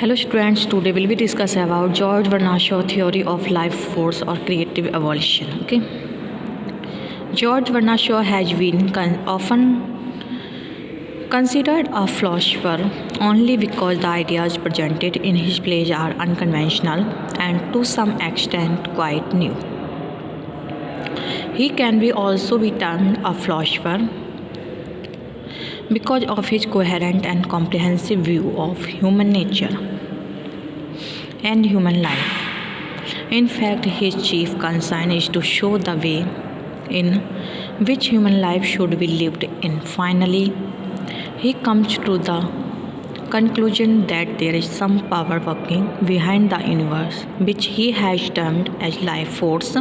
Hello students, today we'll be discussing about George Bernard Shaw theory of life force or creative evolution. Okay. George Bernard Shaw has been often considered a philosopher only because the ideas presented in his plays are unconventional and to some extent quite new. He can be also be termed a philosopher because of his coherent and comprehensive view of human nature and human life. In fact, his chief concern is to show the way in which human life should be lived in. Finally, he comes to the conclusion that there is some power working behind the universe, which he has termed as life force,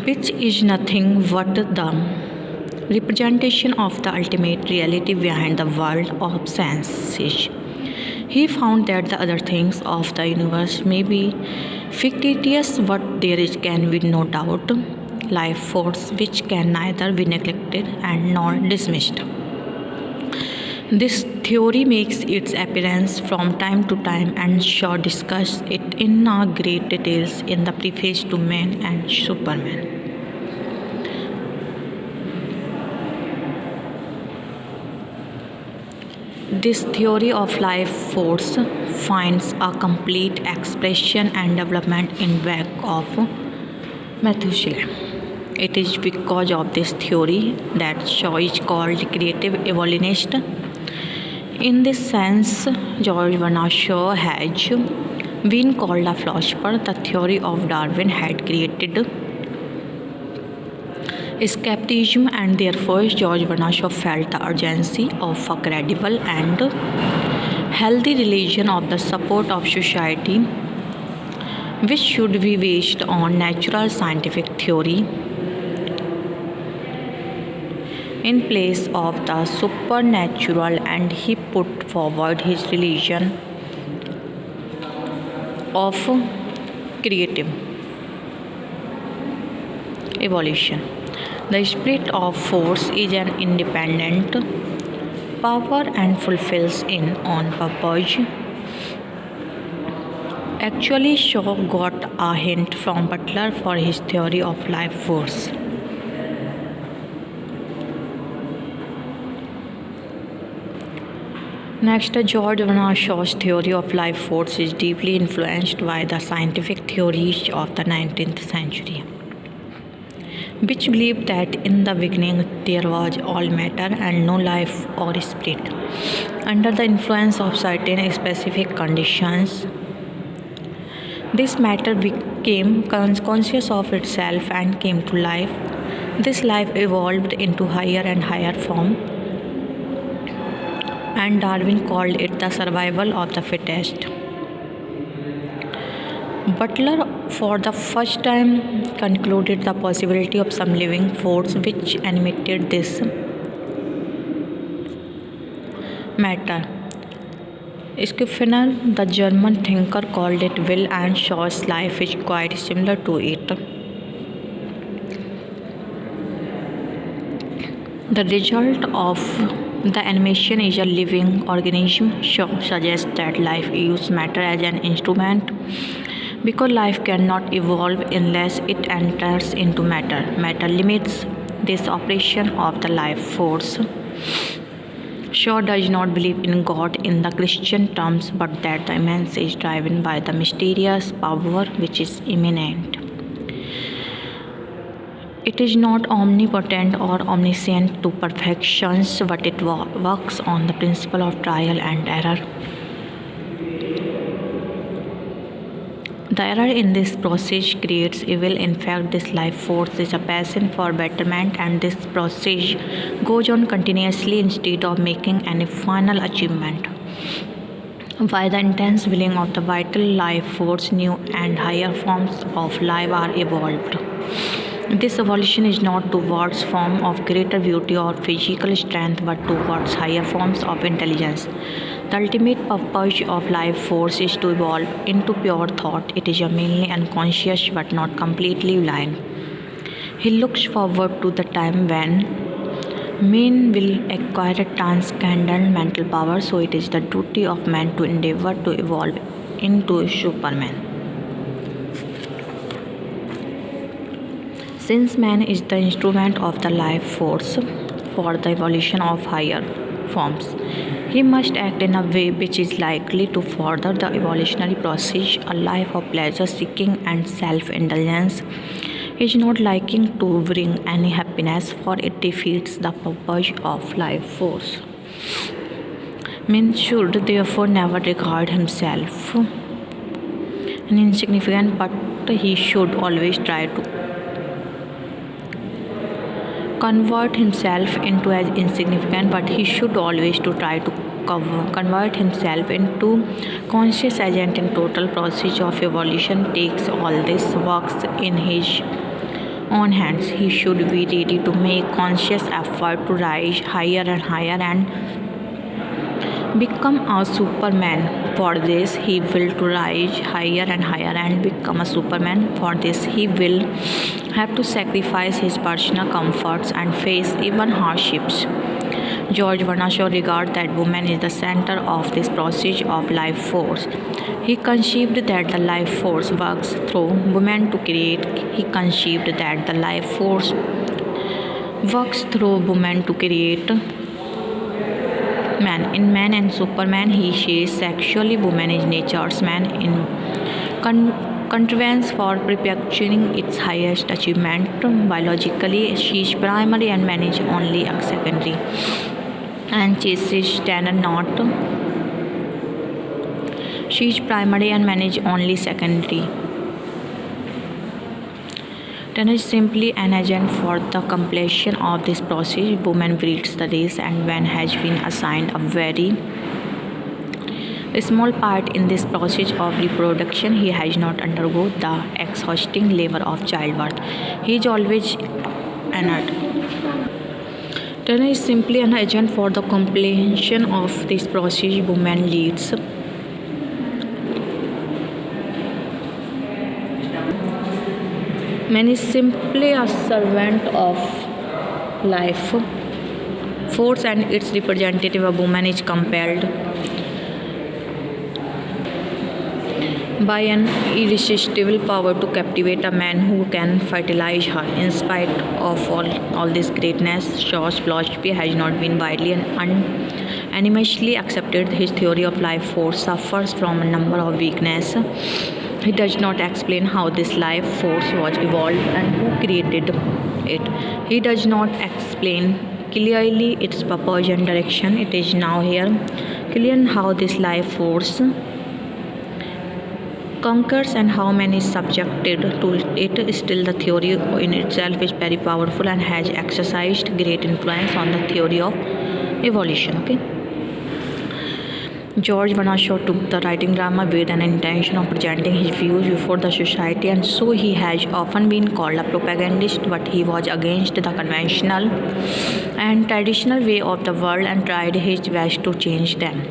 which is nothing but the representation of the ultimate reality behind the world of senses. He found that the other things of the universe may be fictitious, but there can be no doubt life force which can neither be neglected and nor dismissed. This theory makes its appearance from time to time, and Shaw discussed it in great details in the preface to Man and Superman. This theory of life force finds a complete expression and development in work of Methuselah. It is because of this theory that Shaw is called creative evolutionist. In this sense, George Bernard Shaw has been called a philosopher. The theory of Darwin had created skepticism, and therefore George Bernard Shaw felt the urgency of a credible and healthy religion of the support of society, which should be based on natural scientific theory in place of the supernatural, and he put forward his religion of creative evolution. The spirit of force is an independent power and fulfills in on purpose. Actually, Shaw got a hint from Butler for his theory of life force. Next, George Bernard Shaw's theory of life force is deeply influenced by the scientific theories of the 19th century, which believed that in the beginning there was all matter and no life or spirit. Under the influence of certain specific conditions, this matter became conscious of itself and came to life. This life evolved into higher and higher form, and Darwin called it the survival of the fittest. Butler, for the first time, concluded the possibility of some living force which animated this matter. Skinner, the German thinker, called it will, and Shaw's life is quite similar to it. The result of the animation is a living organism. Shaw suggests that life uses matter as an instrument because life cannot evolve unless it enters into matter. Matter limits this operation of the life force. Shaw does not believe in God in the Christian terms, but that the immanence is driven by the mysterious power which is immanent. It is not omnipotent or omniscient to perfection, but it works on the principle of trial and error. The error in this process creates evil. In fact, this life force is a passion for betterment, and this process goes on continuously instead of making any final achievement. By the intense willing of the vital life force, new and higher forms of life are evolved. This evolution is not towards form of greater beauty or physical strength, but towards higher forms of intelligence. The ultimate purpose of life force is to evolve into pure thought. It is mainly unconscious but not completely blind. He looks forward to the time when Men will acquire transcendent mental power, so it is the duty of man to endeavor to evolve into Superman. Since man is the instrument of the life force for the evolution of higher forms, he must act in a way which is likely to further the evolutionary process. A life of pleasure seeking and self indulgence is not likely to bring any happiness, for it defeats the purpose of life force. Man should therefore never regard himself an insignificant, but he should always try to convert himself into as insignificant, but he should always to try to convert himself into conscious agent in total process of evolution. Takes all this works in his own hands. He should be ready to make conscious effort to rise higher and higher and become a superman. For this he will to rise higher and higher and become a superman. For this he will have to sacrifice his personal comforts and face even hardships. George Bernard Shaw regarded that woman is the center of this process of life force. He conceived that the life force works through women to create. He conceived that the life force works through women to create man. In Man and Superman, he says sexually woman is nature's man in contrivance for perpetuating its highest achievement. Biologically, she is primary and man is only a secondary. And chases standard not. She is primary and man is only secondary. Then is simply an agent for the completion of this process. Woman breeds the race, and man has been assigned a very small part in this process of reproduction. He has not undergone the exhausting labor of childbirth. He is always inert. Turner is simply an agent for the completion of this process. Woman leads. Man is simply a servant of life force and its representative. A woman is compelled by an irresistible power to captivate a man who can fertilize her. In spite of all this greatness, Shaw's philosophy has not been widely and unanimously accepted. His theory of life force suffers from a number of weaknesses. He does not explain how this life force was evolved and who created it. He does not explain clearly its purpose and direction. It is now here clear how this life force conquers and how man is subjected to it. Still, the theory in itself is very powerful and has exercised great influence on the theory of evolution. George Bernard Shaw took the writing drama with an intention of presenting his views before the society, and so he has often been called a propagandist, but he was against the conventional and traditional way of the world and tried his best to change them,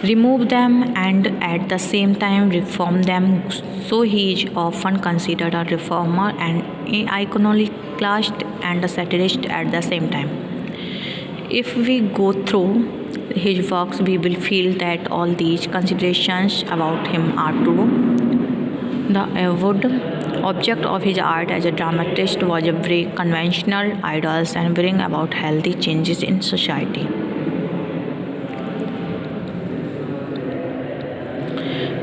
remove them, and at the same time reform them. So he is often considered a reformer and an iconoclast and a satirist at the same time. If we go through his works, we will feel that all these considerations about him are true. The avowed object of his art as a dramatist was to break conventional ideals and bring about healthy changes in society.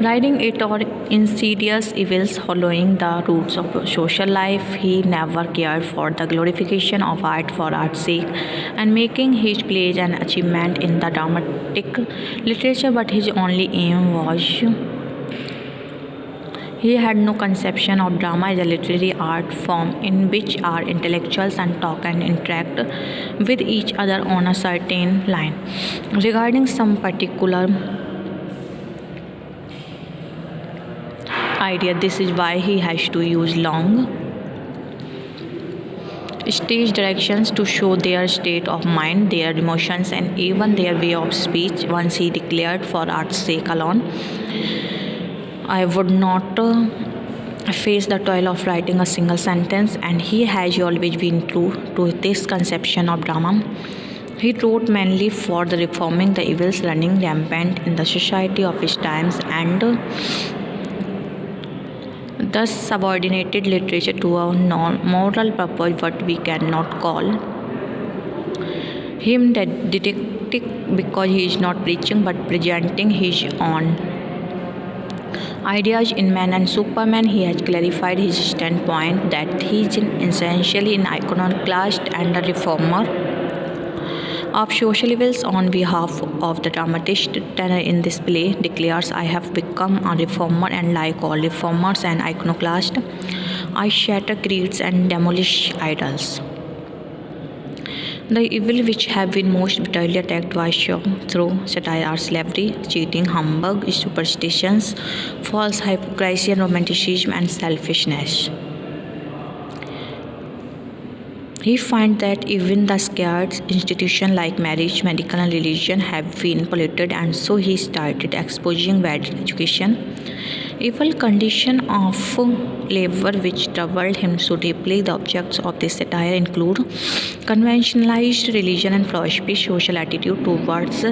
Riding it or insidious evils following the roots of social life, he never cared for the glorification of art for art's sake and making his plays an achievement in the dramatic literature, but his only aim was he had no conception of drama as a literary art form in which our intellectuals and talk and interact with each other on a certain line regarding some particular idea. This is why he has to use long stage directions to show their state of mind, their emotions, and even their way of speech. Once he declared, for art's sake alone, I would not faced the toil of writing a single sentence, and he has always been true to this conception of drama. He wrote mainly for the reforming the evils running rampant in the society of his times, and thus subordinated literature to a moral purpose, what we cannot call him didactic, because he is not preaching but presenting his own ideas in Man and Superman. He has clarified his standpoint that he is essentially an iconoclast and a reformer of social evils. On behalf of the dramatist, Tanner in this play declares, I have become a reformer, and like all reformers and iconoclasts, I shatter creeds and demolish idols. The evil which have been most bitterly attacked by Shaw through satire are slavery, cheating, humbug, superstitions, false hypocrisy and romanticism, and selfishness. He finds that even the scared institutions like marriage, medical, and religion have been polluted, and so he started exposing bad education, evil condition of labor which troubled him so deeply. The objects of this satire include conventionalized religion and philosophy, social attitude towards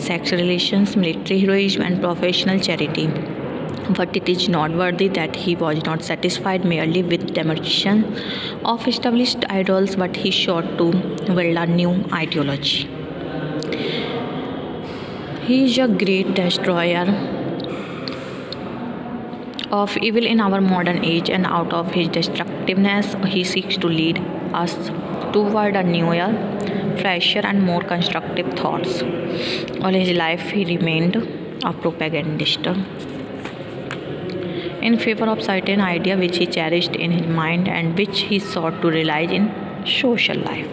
sex relations, military heroism, and professional charity. But it is noteworthy that he was not satisfied merely with demolition of established idols, but he sought to build a new ideology. He is a great destroyer of evil in our modern age, and out of his destructiveness, he seeks to lead us toward a newer, fresher, and more constructive thoughts. All his life, he remained a propagandist in favor of certain idea which he cherished in his mind and which he sought to realize in social life.